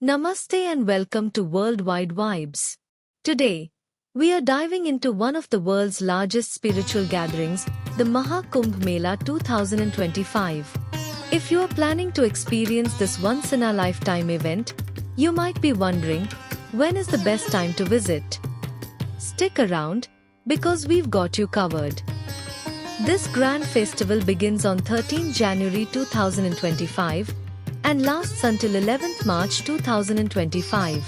Namaste and welcome to Worldwide Vibes. Today, we are diving into one of the world's largest spiritual gatherings, the Maha Kumbh Mela 2025. If you are planning to experience this once-in-a-lifetime event, you might be wondering, when is the best time to visit? Stick around, because we've got you covered. This grand festival begins on 13 January 2025 and lasts until 11th March 2025.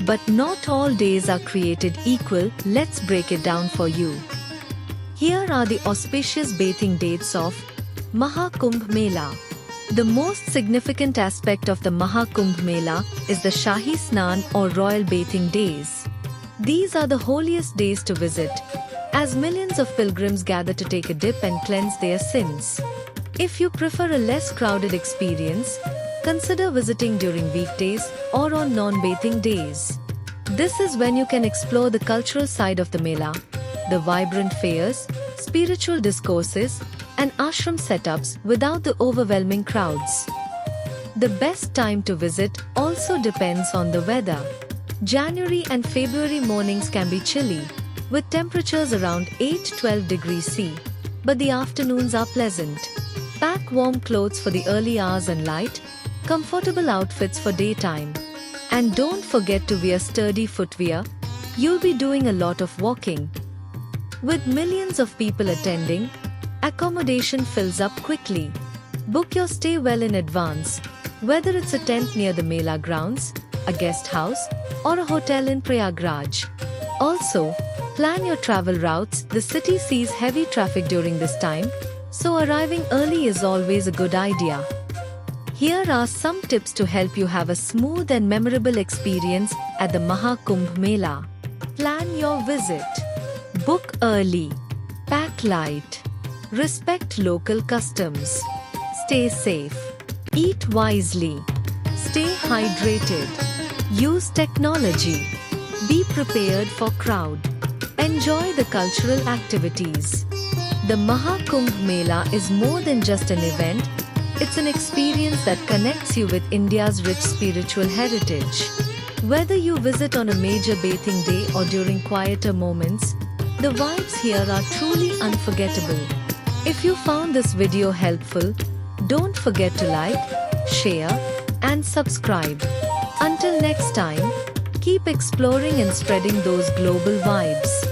But not all days are created equal. Let's break it down for you. Here are the auspicious bathing dates of Maha Kumbh Mela. The most significant aspect of the Maha Kumbh Mela is the Shahi Snan or royal bathing days. These are the holiest days to visit, as millions of pilgrims gather to take a dip and cleanse their sins. If you prefer a less crowded experience, consider visiting during weekdays or on non-bathing days. This is when you can explore the cultural side of the Mela, the vibrant fairs, spiritual discourses, and ashram setups without the overwhelming crowds. The best time to visit also depends on the weather. January and February mornings can be chilly, with temperatures around 8-12 degrees C, but the afternoons are pleasant. Pack warm clothes for the early hours and light, comfortable outfits for daytime. And don't forget to wear sturdy footwear. You'll be doing a lot of walking. With millions of people attending, accommodation fills up quickly. Book your stay well in advance, whether it's a tent near the Mela grounds, a guest house, or a hotel in Prayagraj. Also, plan your travel routes. The city sees heavy traffic during this time, so arriving early is always a good idea. Here are some tips to help you have a smooth and memorable experience at the Maha Kumbh Mela. Plan your visit. Book early. Pack light. Respect local customs. Stay safe. Eat wisely. Stay hydrated. Use technology. Be prepared for crowd. Enjoy the cultural activities. The Maha Kumbh Mela is more than just an event. It's an experience that connects you with India's rich spiritual heritage. Whether you visit on a major bathing day or during quieter moments, the vibes here are truly unforgettable. If you found this video helpful, don't forget to like, share, and subscribe. Until next time, keep exploring and spreading those global vibes.